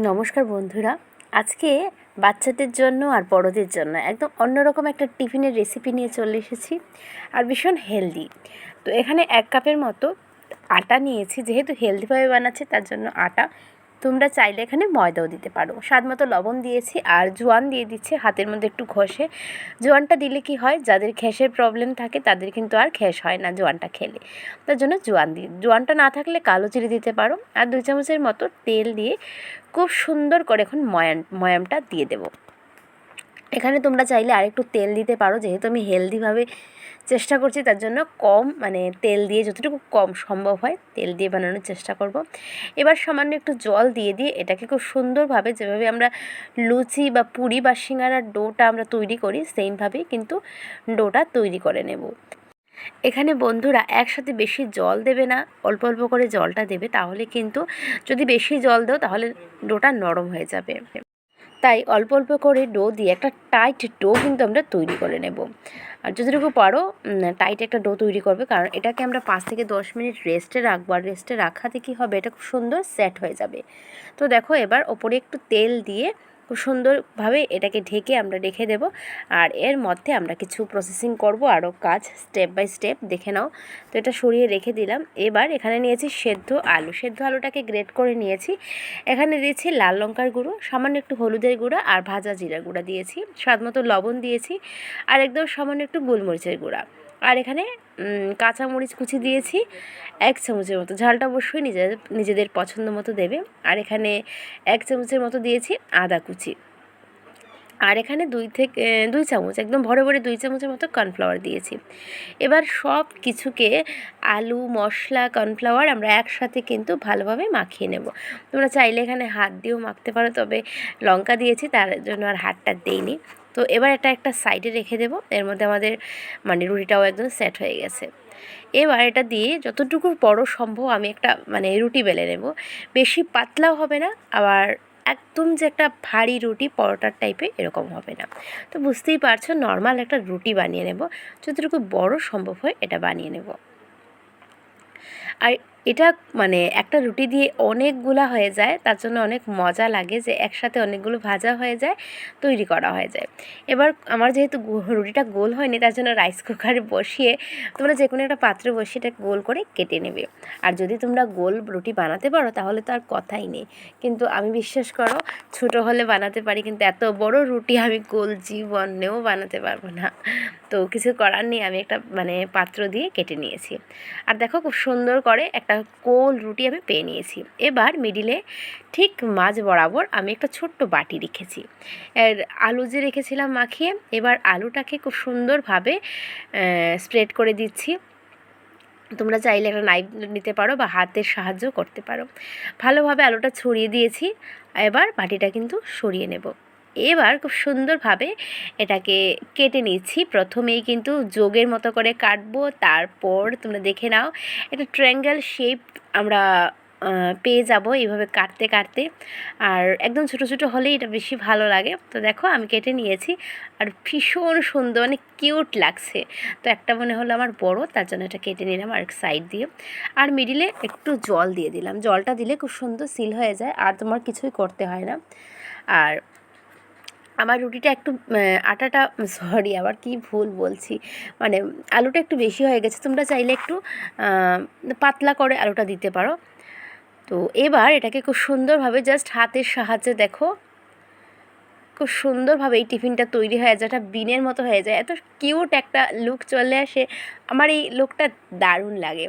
নমস্কার বন্ধুরা, আজকে বাচ্চাদের জন্য আর বড়দের জন্য একদম অন্যরকম একটা টিফিনের রেসিপি নিয়ে চলে এসেছি আর ভীষণ হেলদি। তো এখানে 1 কাপের মতো আটা নিয়েছি, যেহেতু হেলদিভাবে বানাচ্ছি তার জন্য আটা। তোমরা চাইলে এখানে ময়দাও দিতে পারো। স্বাদ মতো লবণ দিয়েছি আর জোয়ান দিয়ে দিচ্ছি হাতের মধ্যে একটু ঘষে। জোয়ানটা দিলে কি হয়, যাদের গ্যাসের প্রবলেম থাকে তাদের কিন্তু আর গ্যাস হয় না জোয়ানটা খেলে, তার জন্য জোয়ান দিই। জোয়ানটা না থাকলে কালো জিরে দিতে পারো। আর 2 চামচের মতো তেল দিয়ে খুব সুন্দর করে এখন ময়ামটা দিয়ে দেবো। এখানে তোমরা চাইলে আরেকটু তেল দিতে পারো, যেহেতু আমি হেলদিভাবে চেষ্টা করছি তার জন্য কম তেল দিয়ে, যতটুকু কম সম্ভব হয় তেল দিয়ে বানানোর চেষ্টা করব। এবার সামান্য একটু জল দিয়ে এটাকে খুব সুন্দরভাবে, যেভাবে আমরা লুচি বা পুরি বা সিঙ্গারার ডোটা আমরা তৈরি করি সেইমভাবেই কিন্তু ডোটা তৈরি করে নেব। এখানে বন্ধুরা একসাথে বেশি জল দেবে না, অল্প অল্প করে জলটা দেবে, তাহলে কিন্তু যদি বেশি জল দাও তাহলে ডোটা নরম হয়ে যাবে। তাই অল্প অল্প করে ডো দিয়ে একটা টাইট ডো কিন্তু আমরা তৈরি করে নেব। আর যতটুকু পারো টাইট একটা ডো তৈরি করবে, কারণ এটাকে আমরা 5 থেকে 10 মিনিট রেস্টে রাখবো। আর রেস্টে রাখাতে কী হবে, এটা খুব সুন্দর সেট হয়ে যাবে। তো দেখো, এবার ওপরে একটু তেল দিয়ে খুব সুন্দরভাবে এটাকে ঢেকে আমরা রেখে দেব। আর এর মধ্যে আমরা কিছু প্রসেসিং করব, আরও কাজ স্টেপ বাই স্টেপ দেখে নাও। তো এটা সরিয়ে রেখে দিলাম। এবার এখানে নিয়েছি সেদ্ধ আলুটাকে গ্রেট করে নিয়েছি। এখানে দিয়েছি লাল লঙ্কার গুঁড়ো, সামান্য একটু হলুদের গুঁড়া আর ভাজা জিরার গুঁড়া দিয়েছি, স্বাদ মতো লবণ দিয়েছি, আর একদম সামান্য একটু গোলমরিচের গুঁড়া। আর এখানে কাঁচামরিচ কুচি দিয়েছি 1 চামচের মতো। ঝালটা অবশ্যই নিজেদের পছন্দ মতো দেবে। আর এখানে 1 চামচের মতো দিয়েছি আদা কুচি। আর এখানে 2 চামচ, একদম ভরে ভরে 2 চামচের মতো কর্নফ্লাওয়ার দিয়েছি। এবার সব কিছুকে আলু, মশলা, কর্নফ্লাওয়ার আমরা একসাথে কিন্তু ভালোভাবে মাখিয়ে নেব। তোমরা চাইলে এখানে হাত দিয়েও মাখতে পারো, তবে লঙ্কা দিয়েছি তার জন্য আর হাতটা দেইনি। তো এবার এটা একটা সাইডে রেখে দেবো। এর মধ্যে আমাদের রুটিটাও একদম সেট হয়ে গেছে। এবার এটা দিয়ে যতটুকু বড় সম্ভব আমি একটা রুটি বেলে নেব। বেশি পাতলাও হবে না, আবার একদম যে একটা ভারী রুটি পরোটার টাইপের এরকম হবে না। তো বুঝতেই পারছো, নর্মাল একটা রুটি বানিয়ে নেব, যতটুকু বড় সম্ভব হয় এটা বানিয়ে নেব। আর এটা একটা রুটি দিয়ে অনেকগুলা হয়ে যায়, তার জন্য অনেক মজা লাগে যে একসাথে অনেকগুলো ভাজা হয়ে যায়, তৈরি করা হয়ে যায়। এবার আমার যেহেতু রুটিটা গোল হয়নি, তার জন্য রাইস কুকারে বসিয়ে তোমরা যে কোনো একটা পাত্রে বসিয়ে এটা গোল করে কেটে নেবে। আর যদি তোমরা গোল রুটি বানাতে পারো তাহলে তো আর কথাই নেই। কিন্তু আমি বিশ্বাস করো, ছোটো হলে বানাতে পারি, কিন্তু এত বড় রুটি আমি গোল জীবনেও বানাতে পারবো না। তো কিছু করার নেই, আমি একটা পাত্র দিয়ে কেটে নিয়েছি। আর দেখো, খুব সুন্দর করে একটা গোল রুটি আমি পেয়ে নিয়েছি। এবার মিডিলে ঠিক মাঝ বরাবর আমি একটা ছোট্ট বাটি রেখেছি। এর আলু যে রেখেছিলাম মাখিয়ে, এবার আলুটাকে খুব সুন্দরভাবে স্প্রেড করে দিচ্ছি। তোমরা চাইলে একটা নাইফ নিতে পারো বা হাতের সাহায্য করতে পারো। ভালোভাবে আলুটা ছড়িয়ে দিয়েছি। এবার বাটিটা কিন্তু সরিয়ে নেব। এবার খুব সুন্দরভাবে এটাকে কেটে নিচ্ছি। প্রথমেই কিন্তু যোগের মতো করে কাটবো, তারপর তোমরা দেখে নাও এটা ট্রায়াঙ্গেল শেপ আমরা পেয়ে যাব এইভাবে কাটতে কাটতে। আর একদম ছোটো ছোটো হলেই এটা বেশি ভালো লাগে। তো দেখো, আমি কেটে নিয়েছি আর ভীষণ সুন্দর, কিউট লাগছে। তো একটা মনে হলো আমার বড়, তার জন্য এটা কেটে নিলাম আর সাইড দিয়ে। আর মিডিলে একটু জল দিয়ে দিলাম। জলটা দিলে খুব সুন্দর সিল হয়ে যায় আর তোমার কিছুই করতে হয় না। আর আমার রুটিটা একটু আটাটা আবার কি ভুল বলছি, আলুটা একটু বেশি হয়ে গেছে। তোমরা চাইলে একটু পাতলা করে আলুটা দিতে পারো। তো এবার এটাকে খুব সুন্দরভাবে জাস্ট হাতের সাহায্যে দেখো, খুব সুন্দরভাবে এই টিফিনটা তৈরি হয়ে যায়, একটা বিনের মতো হয়ে যায়, এত কিউট একটা লুক চলে আসে। আমার এই লুকটা দারুণ লাগে।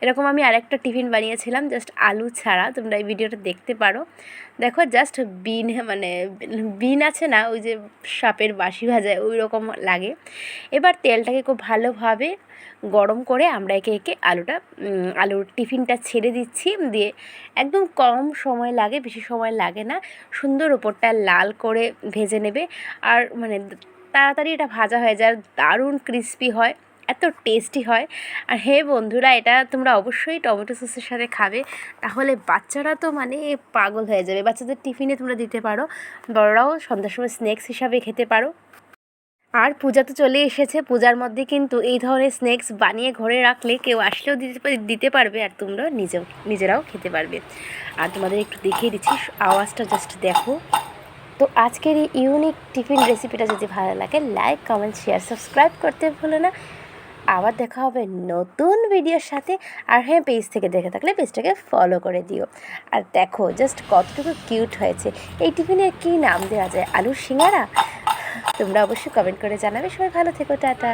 এরকম আমি আরেকটা টিফিন বানিয়েছিলাম জাস্ট আলু ছাড়া, তোমরা এই ভিডিওটা দেখতে পারো। দেখো, জাস্ট বিন বিন আছে না, ওই যে সাপের বাঁশি ভাজায় ওই রকম লাগে। এবার তেলটাকে খুব ভালোভাবে গরম করে আমরা একে একে আলুর টিফিনটা ছেড়ে দিচ্ছি। দিয়ে একদম কম সময় লাগে, বেশি সময় লাগে না, সুন্দর ওপরটা লাল করে ভেজে নেবে। আর তাড়াতাড়ি এটা ভাজা হয়ে যায়, দারুণ ক্রিস্পি হয়, এত টেস্টি হয়। আর হ্যাঁ বন্ধুরা, এটা তোমরা অবশ্যই টমেটো সসের সাথে খাবে, তাহলে বাচ্চারা তো পাগল হয়ে যাবে। বাচ্চাদের টিফিনে তোমরা দিতে পারো, বড়রাও সন্ধ্যার সময় স্ন্যাক্স হিসাবে খেতে পারো। আর পূজা তো চলে এসেছে, পূজার মধ্যে কিন্তু এই ধরনের স্ন্যাক্স বানিয়ে ঘরে রাখলে কেউ আসলেও দিতে পারবে, আর তোমরা নিজেরাও খেতে পারবে। আর তোমাদের একটু দেখিয়ে দিচ্ছি, আওয়াজটা জাস্ট দেখো। তো আজকের এই ইউনিক টিফিন রেসিপিটা যদি ভালো লাগে, লাইক, কমেন্ট, শেয়ার, সাবস্ক্রাইব করতে ভুলো না। আবার দেখা হবে নতুন ভিডিওর সাথে। আর হ্যাঁ, পেজ থেকে দেখে থাকলে পেজটাকে ফলো করে দিও। আর দেখো জাস্ট কতটুকু কিউট হয়েছে। এই টিফিনের কী নাম দেওয়া যায়? আলুর সিঙ্গারা? তোমরা অবশ্যই কমেন্ট করে জানাবে। সবাই ভালো থেকো, টাটা।